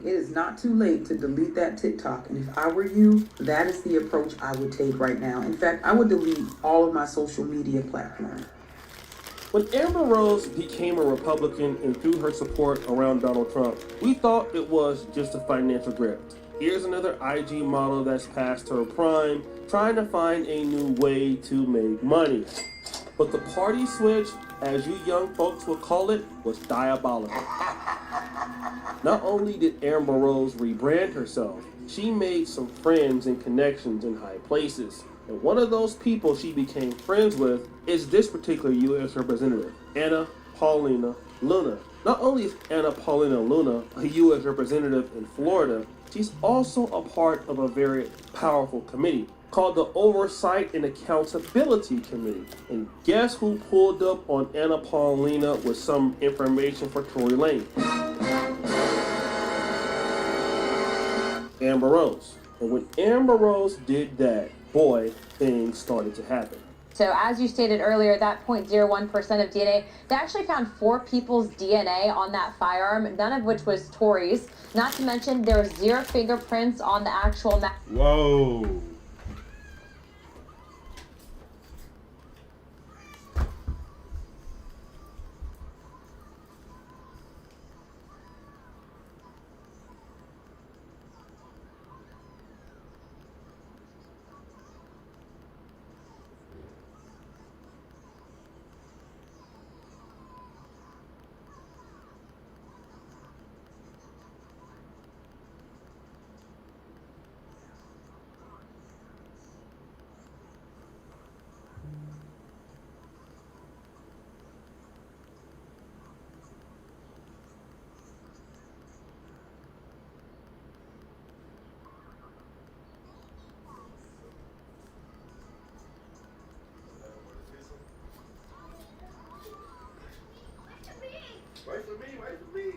it is not too late to delete that TikTok. And if I were you, that is the approach I would take right now. In fact, I would delete all of my social media platforms. When Amber Rose became a Republican and threw her support around Donald Trump, we thought it was just a financial grift. Here's another IG model that's past her prime, trying to find a new way to make money. But the party switch, as you young folks would call it, was diabolical. Not only did Amber Rose rebrand herself, she made some friends and connections in high places. And one of those people she became friends with is this particular U.S. Representative, Anna Paulina Luna. Not only is Anna Paulina Luna a U.S. Representative in Florida, she's also a part of a very powerful committee called the Oversight and Accountability Committee. And guess who pulled up on Anna Paulina with some information for Tory Lanez? Amber Rose. And when Amber Rose did that, boy, things started to happen. So as you stated earlier, that 0.01% of DNA, they actually found 4 people's DNA on that firearm, none of which was Tory's. Not to mention there was 0 fingerprints on the actual Whoa. Wait for me.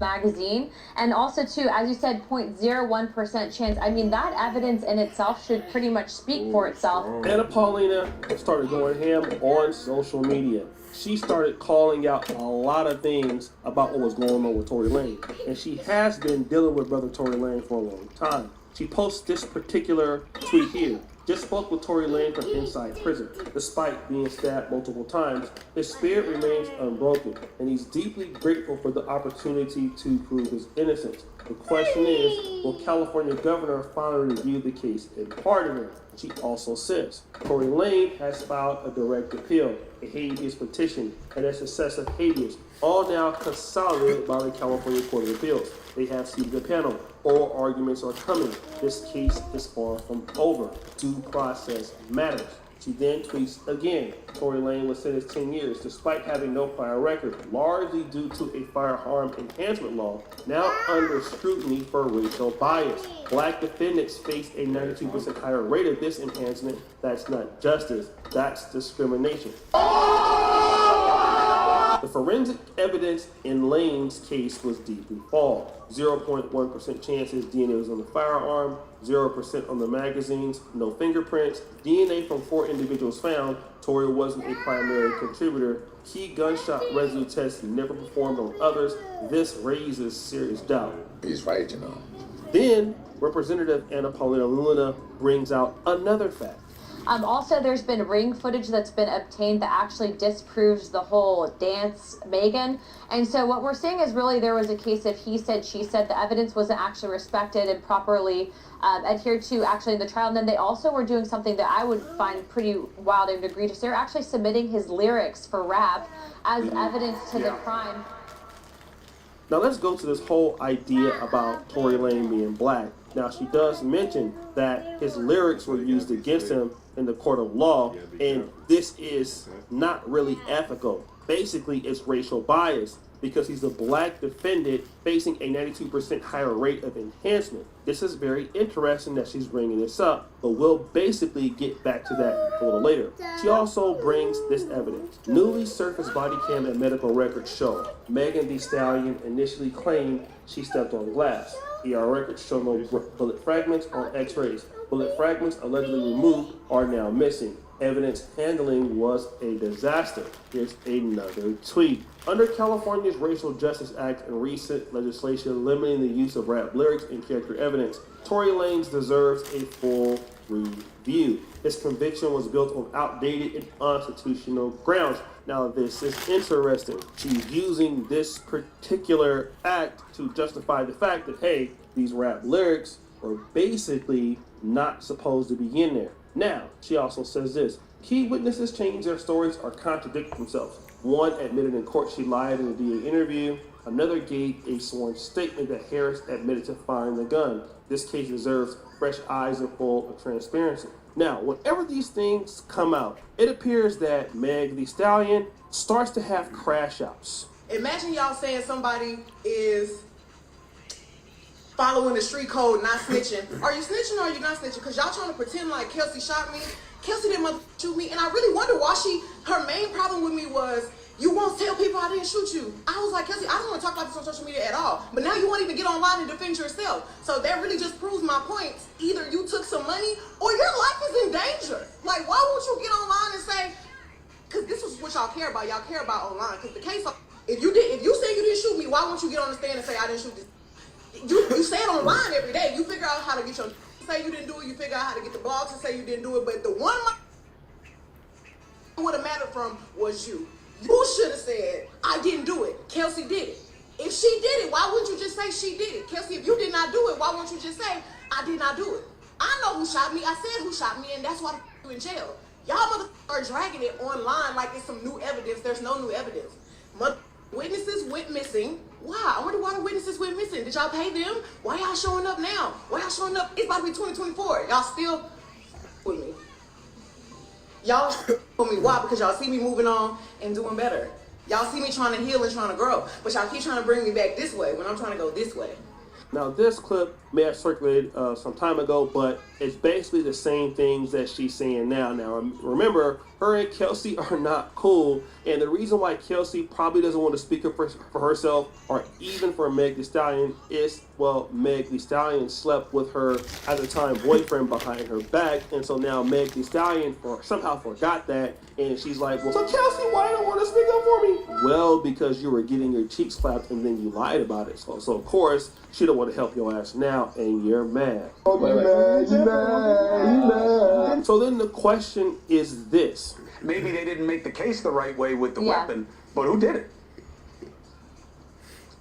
magazine. And also too, as you said, 0.01% chance. I mean, that evidence in itself should pretty much speak for itself. Anna Paulina started going ham on social media. She started calling out a lot of things about what was going on with Tory Lanez. And she has been dealing with brother Tory Lanez for a long time. She posts this particular tweet here. Just spoke with Tory Lanez from inside prison. Despite being stabbed multiple times, his spirit remains unbroken, and he's deeply grateful for the opportunity to prove his innocence. The question is, will California governor finally review the case and pardon him? She also says, Tory Lanez has filed a direct appeal, a habeas petition, and a successive habeas, all now consolidated by the California Court of Appeals. They have seated a panel. Oral arguments are coming. This case is far from over. Due process matters. She then tweets again, Tory Lanez was sentenced 10 years despite having no prior record, largely due to a firearm enhancement law, now under scrutiny for racial bias. Black defendants face a 92% higher rate of this enhancement. That's not justice, that's discrimination. The forensic evidence in Lane's case was deeply flawed. 0.1% chance his DNA was on the firearm, 0% on the magazines, no fingerprints, DNA from 4 individuals found. Tory wasn't a primary contributor. Key gunshot residue tests never performed on others. This raises serious doubt. He's right, you know. Then, Representative Anna Paulina Luna brings out another fact. Also, there's been ring footage that's been obtained that actually disproves the whole dance Megan. And so what we're seeing is really there was a case of he said, she said. The evidence wasn't actually respected and properly adhered to actually in the trial. And then they also were doing something that I would find pretty wild and egregious. They're actually submitting his lyrics for rap as evidence to the crime. Now let's go to this whole idea about Tory Lanez being black. Now she does mention that his lyrics were used against him in the court of law, and this is not really ethical. Basically, it's racial bias because he's a black defendant facing a 92% higher rate of enhancement. This is very interesting that she's bringing this up, but we'll basically get back to that a little later. She also brings this evidence. Newly surfaced body cam and medical records show Megan Thee Stallion initially claimed she stepped on glass. ER records show no bullet fragments on x-rays. Bullet fragments allegedly removed are now missing. Evidence handling was a disaster. Here's another tweet. Under California's Racial Justice Act and recent legislation limiting the use of rap lyrics in character evidence, Tory Lanez deserves a full review. His conviction was built on outdated and unconstitutional grounds. Now, this is interesting. She's using this particular act to justify the fact that, hey, these rap lyrics are basically not supposed to be in there. Now, she also says this. Key witnesses change their stories or contradict themselves. One admitted in court she lied in a DA interview. Another gave a sworn statement that Harris admitted to firing the gun. This case deserves fresh eyes and full of transparency. Now, whenever these things come out, it appears that Thee Stallion starts to have crash outs. Imagine y'all saying somebody is following the street code, not snitching. Are you snitching or are you not snitching? Because y'all trying to pretend like Kelsey shot me. Kelsey didn't shoot me. And I really wonder why her main problem with me was, you won't tell people I didn't shoot you. I was like, Kelsey, I don't want to talk about this on social media at all. But now you won't even get online and defend yourself. So that really just proves my point. Either you took some money or your life is in danger. Like, why won't you get online and say, because this is what y'all care about. Y'all care about online. Because the case, if you say you didn't shoot me, why won't you get on the stand and say I didn't shoot this? You say it online every day. You figure out how to get your say you didn't do it. You figure out how to get the blogs to say you didn't do it. But the one would have mattered from was you. You should have said I didn't do it. Kelsey did it. If she did it, why wouldn't you just say she did it? Kelsey, if you did not do it, why won't you just say I did not do it? I know who shot me. I said who shot me, and that's why you in jail. Y'all motherfuckers are dragging it online like it's some new evidence. There's no new evidence. Witnesses went missing. Why? I wonder why the witnesses went missing. Did y'all pay them? Why y'all showing up now? Why y'all showing up? It's about to be 2024. Y'all still with me. Y'all with me. Why? Because y'all see me moving on and doing better. Y'all see me trying to heal and trying to grow. But y'all keep trying to bring me back this way when I'm trying to go this way. Now, this clip may have circulated some time ago, but it's basically the same things that she's saying now. Now, remember, her and Kelsey are not cool, and the reason why Kelsey probably doesn't want to speak up for herself or even for Thee Stallion is, well, Thee Stallion slept with her, at the time, boyfriend behind her back, and so now Thee Stallion somehow forgot that, and she's like, well, so Kelsey, why don't you want to speak up for me? Well, because you were getting your cheeks slapped and then you lied about it. So of course, she don't want to help your ass now, and you're mad. You mad. So then the question is this. Maybe they didn't make the case the right way with the weapon, but who did it?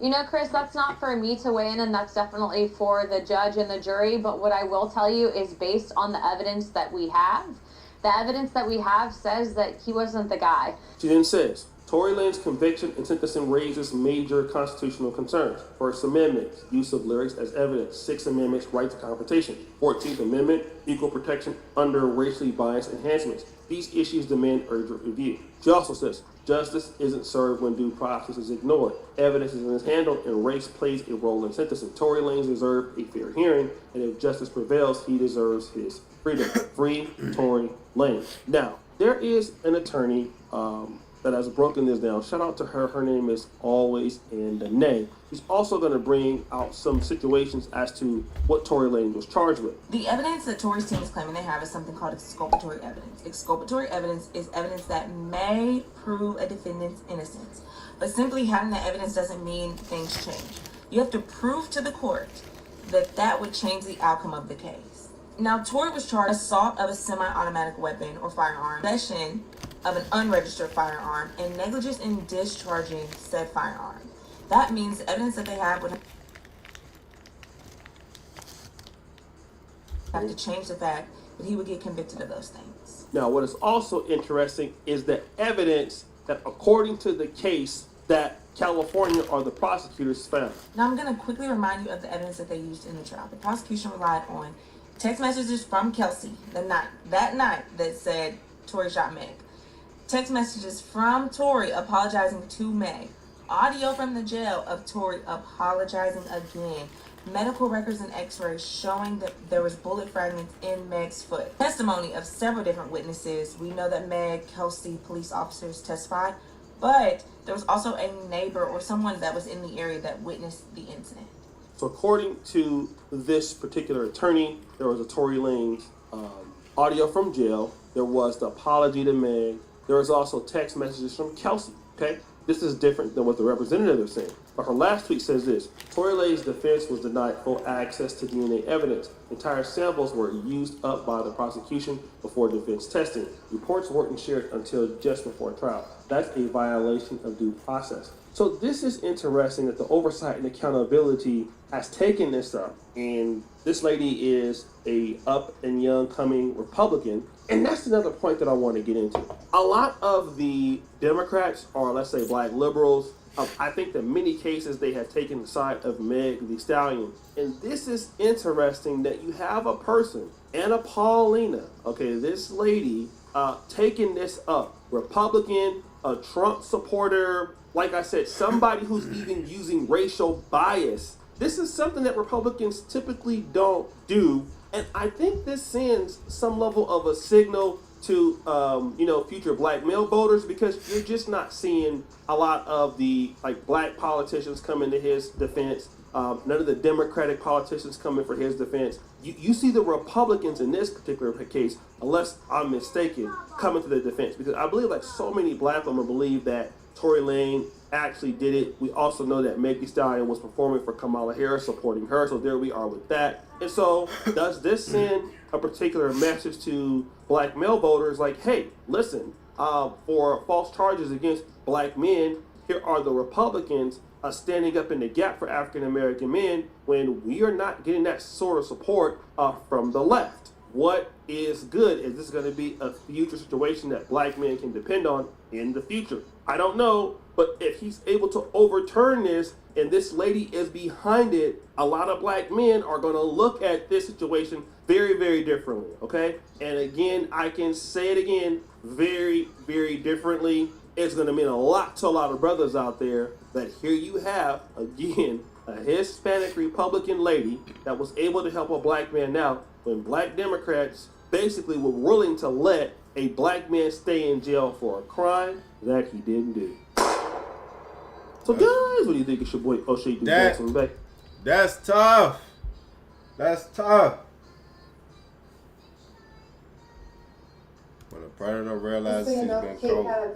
You know, Chris, that's not for me to weigh in, and that's definitely for the judge and the jury. But what I will tell you is based on the evidence that we have, the evidence that we have says that he wasn't the guy. She then says, Tory Lanez's conviction and sentencing raises major constitutional concerns. First Amendment, use of lyrics as evidence. Sixth Amendment, right to confrontation. 14th Amendment, equal protection under racially biased enhancements. These issues demand urgent review. She also says, justice isn't served when due process is ignored. Evidence is mishandled and race plays a role in sentencing. Tory Lanez deserves a fair hearing, and if justice prevails, he deserves his freedom. Free Tory Lanez. Now, there is an attorney that has broken this down. Shout out to her. Her name is Always in the Name. She's also going to bring out some situations as to what Tory Lanez was charged with. The evidence that Tory's team is claiming they have is something called exculpatory evidence. Exculpatory evidence is evidence that may prove a defendant's innocence, but simply having that evidence doesn't mean things change. You have to prove to the court that that would change the outcome of the case. Now, Tory was charged assault of a semi-automatic weapon or firearm, possession of an unregistered firearm, and negligence in discharging said firearm. That means the evidence that they have would have to change the fact that he would get convicted of those things. Now, what is also interesting is the evidence that, according to the case, that California or the prosecutors found. Now, I'm going to quickly remind you of the evidence that they used in the trial. The prosecution relied on text messages from Kelsey that night that said Tory shot Meg. Text messages from Tory apologizing to Meg. Audio from the jail of Tory apologizing again. Medical records and x-rays showing that there was bullet fragments in Meg's foot. Testimony of several different witnesses. We know that Meg, Kelsey, police officers testified, but there was also a neighbor or someone that was in the area that witnessed the incident. So according to this particular attorney, there was a Tory Lanez audio from jail. There was the apology to Meg. There was also text messages from Kelsey. Okay, this is different than what the representative is saying. But her last tweet says this: Tory Lanez's defense was denied full access to DNA evidence. Entire samples were used up by the prosecution before defense testing. Reports weren't shared until just before trial. That's a violation of due process. So this is interesting that the oversight and accountability has taken this up. And this lady is a up and young coming Republican. And that's another point that I want to get into. A lot of the Democrats, or let's say black liberals, I think that in many cases they have taken the side of Meg Thee Stallion. And this is interesting that you have a person, Anna Paulina, okay, this lady taking this up. Republican, a Trump supporter, like I said, somebody who's even using racial bias. This is something that Republicans typically don't do. And I think this sends some level of a signal to, future black male voters, because you're just not seeing a lot of the black politicians come into his defense. None of the Democratic politicians coming for his defense. You see the Republicans in this particular case, unless I'm mistaken, coming to the defense, because I believe so many black women believe that Tory Lanez actually did it. We also know that Meg Thee Stallion was performing for Kamala Harris, supporting her. So there we are with that. And so does this send a particular message to black male voters like, hey, listen, for false charges against black men, here are the Republicans standing up in the gap for African American men when we are not getting that sort of support from the left? What is good? Is this going to be a future situation that black men can depend on in the future? I don't know, but if he's able to overturn this and this lady is behind it, a lot of black men are going to look at this situation very, very differently, okay? And again, I can say it again, very, very differently. It's going to mean a lot to a lot of brothers out there that here you have, again, a Hispanic Republican lady that was able to help a black man out when black Democrats basically were willing to let a black man stay in jail for a crime that he didn't do. So guys, what do you think of your boy O'Shea Jackson back? That's tough. That's tough. When a predator realizes he's been caught.